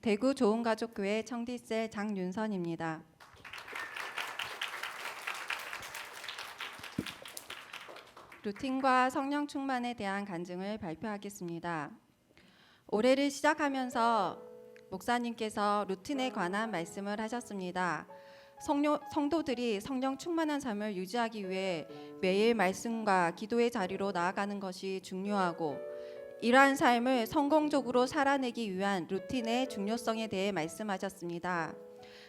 대구 좋은가족교회 청디셀 장윤선입니다. 루틴과 성령 충만에 대한 간증을 발표하겠습니다. 올해를 시작하면서 목사님께서 루틴에 관한 말씀을 하셨습니다. 성도들이 성령 충만한 삶을 유지하기 위해 매일 말씀과 기도의 자리로 나아가는 것이 중요하고, 이러한 삶을 성공적으로 살아내기 위한 루틴의 중요성에 대해 말씀하셨습니다.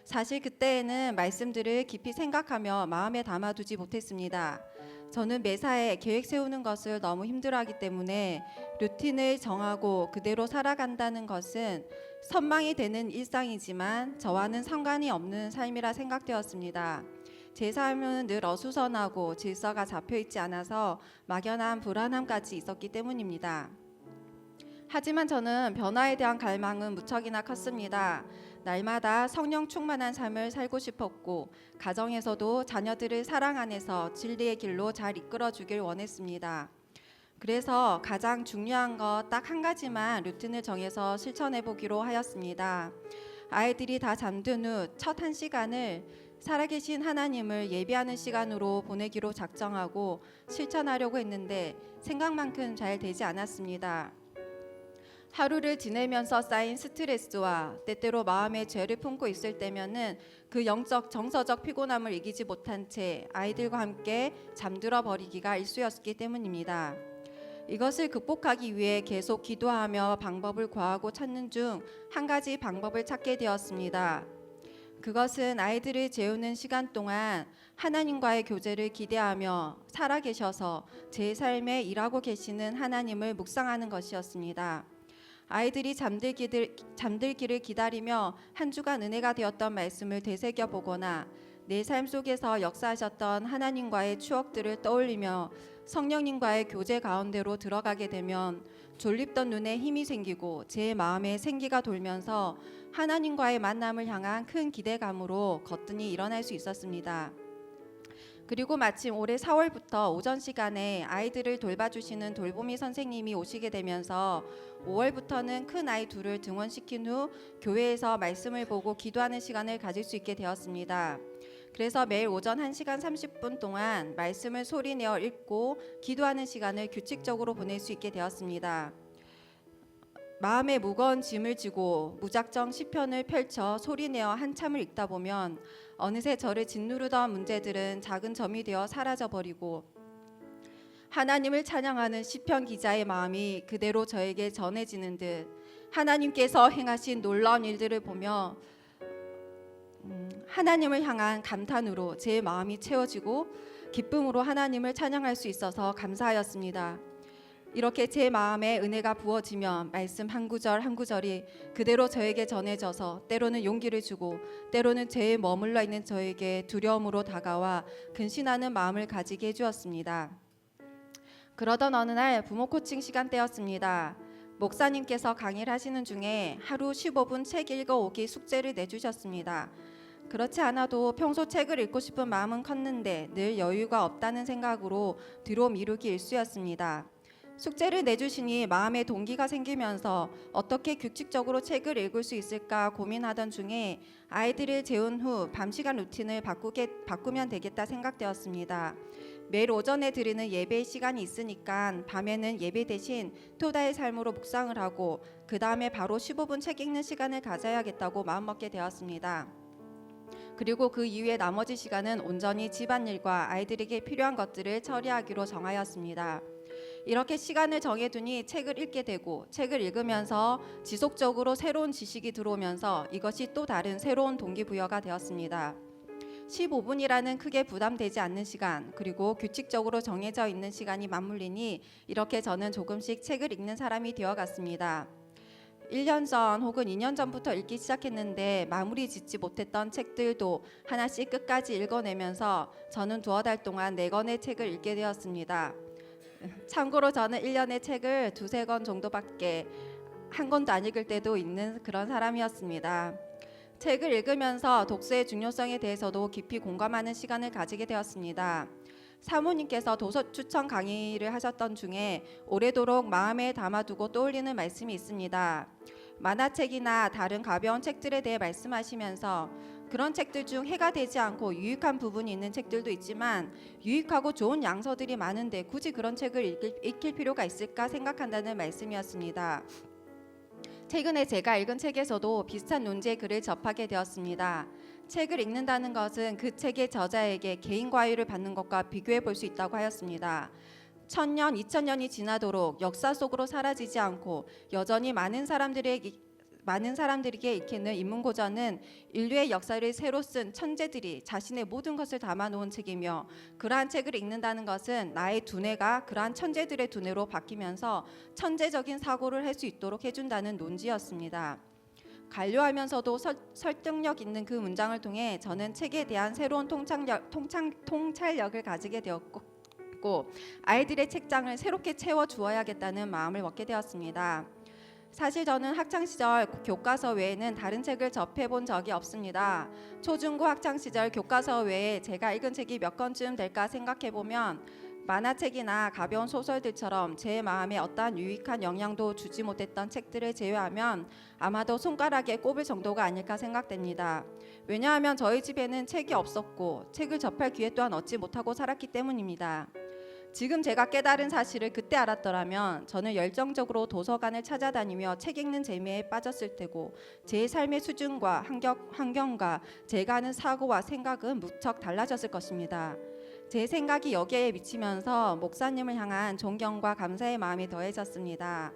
사실 그때에는 말씀들을 깊이 생각하며 마음에 담아두지 못했습니다. 저는 매사에 계획 세우는 것을 너무 힘들어하기 때문에 루틴을 정하고 그대로 살아간다는 것은 선망이 되는 일상이지만 저와는 상관이 없는 삶이라 생각되었습니다. 제 삶은 늘 어수선하고 질서가 잡혀있지 않아서 막연한 불안함까지 있었기 때문입니다. 하지만 저는 변화에 대한 갈망은 무척이나 컸습니다. 날마다 성령 충만한 삶을 살고 싶었고, 가정에서도 자녀들을 사랑 안에서 진리의 길로 잘 이끌어 주길 원했습니다. 그래서 가장 중요한 것 딱 한 가지만 루틴을 정해서 실천해 보기로 하였습니다. 아이들이 다 잠든 후 첫 1시간을 살아계신 하나님을 예배하는 시간으로 보내기로 작정하고 실천하려고 했는데 생각만큼 잘 되지 않았습니다. 하루를 지내면서 쌓인 스트레스와 때때로 마음에 죄를 품고 있을 때면은 그 영적 정서적 피곤함을 이기지 못한 채 아이들과 함께 잠들어 버리기가 일쑤였기 때문입니다. 이것을 극복하기 위해 계속 기도하며 방법을 구하고 찾는 중 한 가지 방법을 찾게 되었습니다. 그것은 아이들을 재우는 시간 동안 하나님과의 교제를 기대하며 살아계셔서 제 삶에 일하고 계시는 하나님을 묵상하는 것이었습니다. 아이들이 잠들기를 기다리며 한 주간 은혜가 되었던 말씀을 되새겨보거나 내 삶 속에서 역사하셨던 하나님과의 추억들을 떠올리며 성령님과의 교제 가운데로 들어가게 되면 졸립던 눈에 힘이 생기고 제 마음에 생기가 돌면서 하나님과의 만남을 향한 큰 기대감으로 거뜬히 일어날 수 있었습니다. 그리고 마침 올해 4월부터 오전 시간에 아이들을 돌봐주시는 돌보미 선생님이 오시게 되면서 5월부터는 큰 아이 둘을 등원시킨 후 교회에서 말씀을 보고 기도하는 시간을 가질 수 있게 되었습니다. 그래서 매일 오전 1시간 30분 동안 말씀을 소리내어 읽고 기도하는 시간을 규칙적으로 보낼 수 있게 되었습니다. 마음에 무거운 짐을 지고 무작정 시편을 펼쳐 소리내어 한참을 읽다 보면 어느새 저를 짓누르던 문제들은 작은 점이 되어 사라져버리고 하나님을 찬양하는 시편 기자의 마음이 그대로 저에게 전해지는 듯 하나님께서 행하신 놀라운 일들을 보며 하나님을 향한 감탄으로 제 마음이 채워지고 기쁨으로 하나님을 찬양할 수 있어서 감사하였습니다. 이렇게 제 마음에 은혜가 부어지면 말씀 한 구절 한 구절이 그대로 저에게 전해져서 때로는 용기를 주고 때로는 죄에 머물러 있는 저에게 두려움으로 다가와 근신하는 마음을 가지게 해주었습니다. 그러던 어느 날 부모 코칭 시간대였습니다. 목사님께서 강의를 하시는 중에 하루 15분 책 읽어오기 숙제를 내주셨습니다. 그렇지 않아도 평소 책을 읽고 싶은 마음은 컸는데 늘 여유가 없다는 생각으로 뒤로 미루기 일쑤였습니다. 숙제를 내주시니 마음의 동기가 생기면서 어떻게 규칙적으로 책을 읽을 수 있을까 고민하던 중에 아이들을 재운 후 밤시간 루틴을 바꾸면 되겠다 생각되었습니다. 매일 오전에 드리는 예배 시간이 있으니까 밤에는 예배 대신 토다의 삶으로 묵상을 하고 그 다음에 바로 15분 책 읽는 시간을 가져야겠다고 마음먹게 되었습니다. 그리고 그 이후에 나머지 시간은 온전히 집안일과 아이들에게 필요한 것들을 처리하기로 정하였습니다. 이렇게 시간을 정해두니 책을 읽게 되고 책을 읽으면서 지속적으로 새로운 지식이 들어오면서 이것이 또 다른 새로운 동기부여가 되었습니다. 15분이라는 크게 부담되지 않는 시간 그리고 규칙적으로 정해져 있는 시간이 맞물리니 이렇게 저는 조금씩 책을 읽는 사람이 되어갔습니다. 1년 전 혹은 2년 전부터 읽기 시작했는데 마무리 짓지 못했던 책들도 하나씩 끝까지 읽어내면서 저는 2달 동안 4권의 책을 읽게 되었습니다. 참고로 저는 1년에 책을 2-3권 정도밖에 한 권도 안 읽을 때도 있는 그런 사람이었습니다. 책을 읽으면서 독서의 중요성에 대해서도 깊이 공감하는 시간을 가지게 되었습니다. 사모님께서 도서 추천 강의를 하셨던 중에 오래도록 마음에 담아두고 떠올리는 말씀이 있습니다. 만화책이나 다른 가벼운 책들에 대해 말씀하시면서 그런 책들 중 해가 되지 않고 유익한 부분이 있는 책들도 있지만 유익하고 좋은 양서들이 많은데 굳이 그런 책을 읽힐 필요가 있을까 생각한다는 말씀이었습니다. 최근에 제가 읽은 책에서도 비슷한 논지의 글을 접하게 되었습니다. 책을 읽는다는 것은 그 책의 저자에게 개인 과유를 받는 것과 비교해 볼 수 있다고 하였습니다. 1000년, 2000년이 지나도록 역사 속으로 사라지지 않고 여전히 많은 사람들에게 익히는 인문고전은 인류의 역사를 새로 쓴 천재들이 자신의 모든 것을 담아놓은 책이며 그러한 책을 읽는다는 것은 나의 두뇌가 그러한 천재들의 두뇌로 바뀌면서 천재적인 사고를 할 수 있도록 해준다는 논지였습니다. 간료하면서도 설득력 있는 그 문장을 통해 저는 책에 대한 새로운 통찰력을 가지게 되었고 아이들의 책장을 새롭게 채워주어야겠다는 마음을 먹게 되었습니다. 사실 저는 학창시절 교과서 외에는 다른 책을 접해본 적이 없습니다. 초중고 학창시절 교과서 외에 제가 읽은 책이 몇 권쯤 될까 생각해보면 만화책이나 가벼운 소설들처럼 제 마음에 어떠한 유익한 영향도 주지 못했던 책들을 제외하면 아마도 손가락에 꼽을 정도가 아닐까 생각됩니다. 왜냐하면 저희 집에는 책이 없었고 책을 접할 기회 또한 얻지 못하고 살았기 때문입니다. 지금 제가 깨달은 사실을 그때 알았더라면 저는 열정적으로 도서관을 찾아다니며 책 읽는 재미에 빠졌을 테고 제 삶의 수준과 환경과 제가 하는 사고와 생각은 무척 달라졌을 것입니다. 제 생각이 여기에 미치면서 목사님을 향한 존경과 감사의 마음이 더해졌습니다.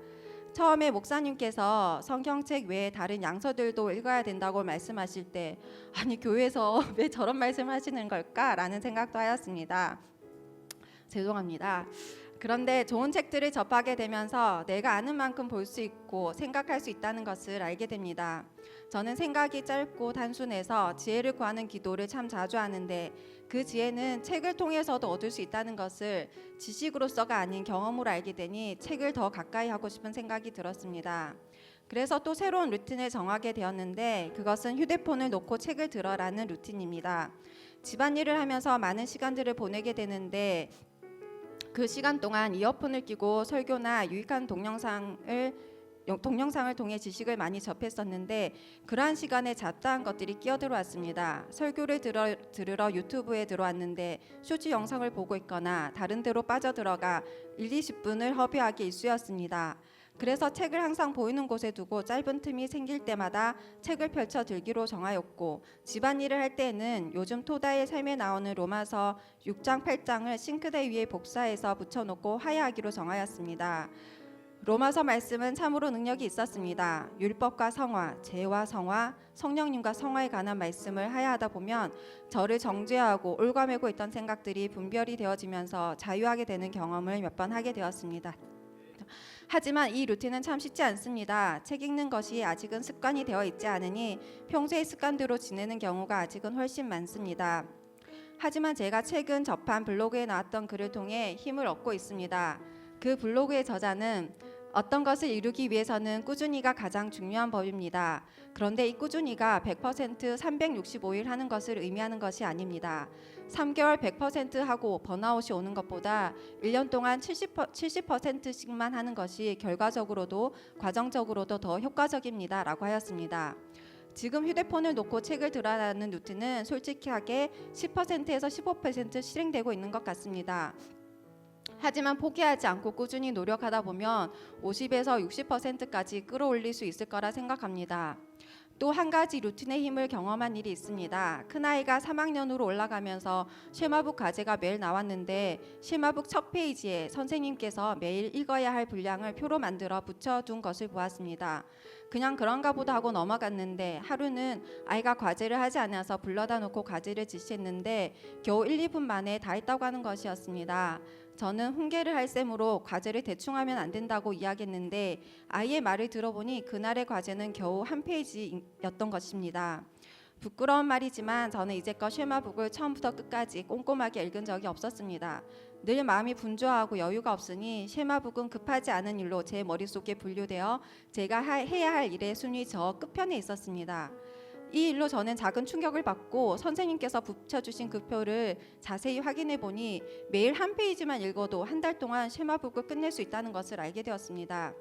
처음에 목사님께서 성경책 외에 다른 양서들도 읽어야 된다고 말씀하실 때 아니 교회에서 왜 저런 말씀을 하시는 걸까라는 생각도 하였습니다. 죄송합니다. 그런데 좋은 책들을 접하게 되면서 내가 아는 만큼 볼 수 있고 생각할 수 있다는 것을 알게 됩니다. 저는 생각이 짧고 단순해서 지혜를 구하는 기도를 참 자주 하는데 그 지혜는 책을 통해서도 얻을 수 있다는 것을 지식으로서가 아닌 경험으로 알게 되니 책을 더 가까이 하고 싶은 생각이 들었습니다. 그래서 또 새로운 루틴을 정하게 되었는데 그것은 휴대폰을 놓고 책을 들어라는 루틴입니다. 집안일을 하면서 많은 시간들을 보내게 되는데 그 시간 동안 이어폰을 끼고 설교나 유익한 동영상을 통해 지식을 많이 접했었는데 그러한 시간에 잡다한 것들이 끼어들어왔습니다. 설교를 들으러 유튜브에 들어왔는데 쇼츠 영상을 보고 있거나 다른 데로 빠져들어가 1-20분을 허비하기 일쑤였습니다. 그래서 책을 항상 보이는 곳에 두고 짧은 틈이 생길 때마다 책을 펼쳐 들기로 정하였고 집안일을 할 때에는 요즘 토다의 삶에 나오는 로마서 6장 8장을 싱크대 위에 복사해서 붙여놓고 하야하기로 정하였습니다. 로마서 말씀은 참으로 능력이 있었습니다. 율법과 성화, 죄와 성화, 성령님과 성화에 관한 말씀을 하야하다 보면 저를 정죄하고 올가매고 있던 생각들이 분별이 되어지면서 자유하게 되는 경험을 몇 번 하게 되었습니다. 하지만 이 루틴은 참 쉽지 않습니다. 책 읽는 것이 아직은 습관이 되어 있지 않으니 평소의 습관대로 지내는 경우가 아직은 훨씬 많습니다. 하지만 제가 최근 접한 블로그에 나왔던 글을 통해 힘을 얻고 있습니다. 그 블로그의 저자는 어떤 것을 이루기 위해서는 꾸준히가 가장 중요한 법입니다. 그런데 이 꾸준히가 100% 365일 하는 것을 의미하는 것이 아닙니다. 3개월 100% 하고 번아웃이 오는 것보다 1년 동안 70%씩만 하는 것이 결과적으로도 과정적으로도 더 효과적입니다. 라고 하였습니다. 지금 휴대폰을 놓고 책을 들어라는 루틴은 솔직하게 10%에서 15% 실행되고 있는 것 같습니다. 하지만 포기하지 않고 꾸준히 노력하다 보면 50에서 60%까지 끌어올릴 수 있을 거라 생각합니다. 또 한 가지 루틴의 힘을 경험한 일이 있습니다. 큰아이가 3학년으로 올라가면서 쉐마북 과제가 매일 나왔는데 쉐마북 첫 페이지에 선생님께서 매일 읽어야 할 분량을 표로 만들어 붙여둔 것을 보았습니다. 그냥 그런가 보다 하고 넘어갔는데 하루는 아이가 과제를 하지 않아서 불러다 놓고 과제를 지시했는데 겨우 1-2분 만에 다 했다고 하는 것이었습니다. 저는 훈계를 할 셈으로 과제를 대충 하면 안 된다고 이야기했는데 아이의 말을 들어보니 그날의 과제는 겨우 한 페이지였던 것입니다. 부끄러운 말이지만 저는 이제껏 쉐마북을 처음부터 끝까지 꼼꼼하게 읽은 적이 없었습니다. 늘 마음이 분주하고 여유가 없으니 쉐마북은 급하지 않은 일로 제 머릿속에 분류되어 제가 해야 할 일의 순위 저 끝편에 있었습니다. 이 일로 저는 작은 충격을 받고 선생님께서 붙여주신 그 표를 자세히 확인해 보니 매일 한 페이지만 읽어도 한 달 동안 쉐마북을 끝낼 수 있다는 것을 알게 되었습니다.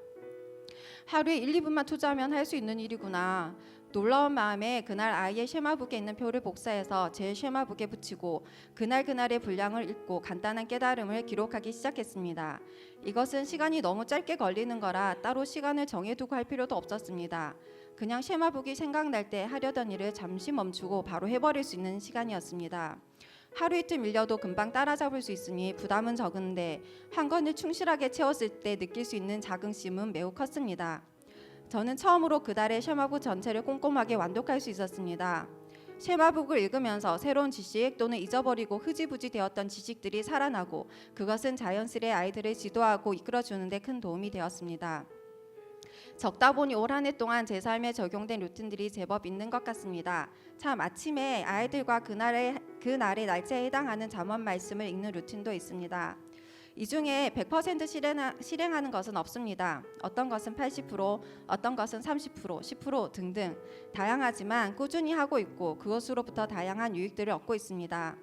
하루에 1, 2분만 투자하면 할 수 있는 일이구나. 놀라운 마음에 그날 아이의 쉐마북에 있는 표를 복사해서 제 쉐마북에 붙이고 그날의 분량을 읽고 간단한 깨달음을 기록하기 시작했습니다. 이것은 시간이 너무 짧게 걸리는 거라 따로 시간을 정해두고 할 필요도 없었습니다. 그냥 쉐마북이 생각날 때 하려던 일을 잠시 멈추고 바로 해버릴 수 있는 시간이었습니다. 하루 이틀 밀려도 금방 따라잡을 수 있으니 부담은 적은데 한 권을 충실하게 채웠을 때 느낄 수 있는 자긍심은 매우 컸습니다. 저는 처음으로 그달의 쉐마북 전체를 꼼꼼하게 완독할 수 있었습니다. 쉐마북을 읽으면서 새로운 지식 또는 잊어버리고 흐지부지 되었던 지식들이 살아나고 그것은 자연스레 아이들을 지도하고 이끌어주는 데 큰 도움이 되었습니다. 적다 보니 올 한 해 동안 제 삶에 적용된 루틴들이 제법 있는 것 같습니다. 참 아침에 아이들과 그날의 날짜에 해당하는 잠언 말씀을 읽는 루틴도 있습니다. 이 중에 100% 실행하는 것은 없습니다. 어떤 것은 80%, 어떤 것은 30%, 10% 등등 다양하지만 꾸준히 하고 있고 그것으로부터 다양한 유익들을 얻고 있습니다.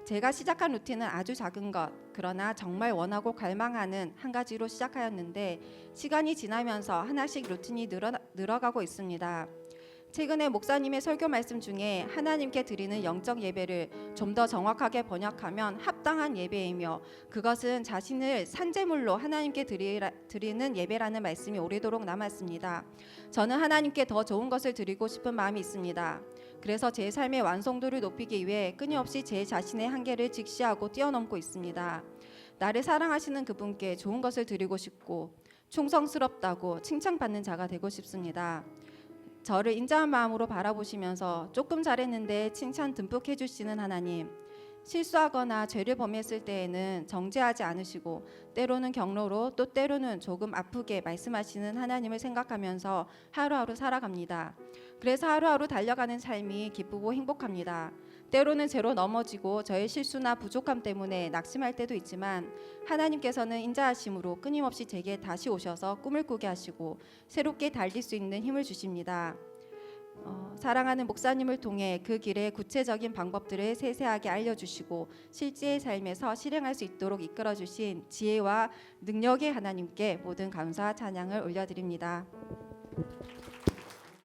제가 시작한 루틴은 아주 작은 것, 그러나 정말 원하고 갈망하는 한 가지로 시작하였는데 시간이 지나면서 하나씩 루틴이 늘어가고 있습니다. 최근에 목사님의 설교 말씀 중에 하나님께 드리는 영적 예배를 좀 더 정확하게 번역하면 합당한 예배이며 그것은 자신을 산제물로 하나님께 드리는 예배라는 말씀이 오래도록 남았습니다. 저는 하나님께 더 좋은 것을 드리고 싶은 마음이 있습니다. 그래서 제 삶의 완성도를 높이기 위해 끊임없이 제 자신의 한계를 직시하고 뛰어넘고 있습니다. 나를 사랑하시는 그분께 좋은 것을 드리고 싶고 충성스럽다고 칭찬받는 자가 되고 싶습니다. 저를 인자한 마음으로 바라보시면서 조금 잘했는데 칭찬 듬뿍 해주시는 하나님, 실수하거나 죄를 범했을 때에는 정죄하지 않으시고 때로는 경로로 또 때로는 조금 아프게 말씀하시는 하나님을 생각하면서 하루하루 살아갑니다. 그래서 하루하루 달려가는 삶이 기쁘고 행복합니다. 때로는 죄로 넘어지고 저의 실수나 부족함 때문에 낙심할 때도 있지만 하나님께서는 인자하심으로 끊임없이 제게 다시 오셔서 꿈을 꾸게 하시고 새롭게 달릴 수 있는 힘을 주십니다. 사랑하는 목사님을 통해 그 길의 구체적인 방법들을 세세하게 알려주시고 실제의 삶에서 실행할 수 있도록 이끌어주신 지혜와 능력의 하나님께 모든 감사와 찬양을 올려드립니다.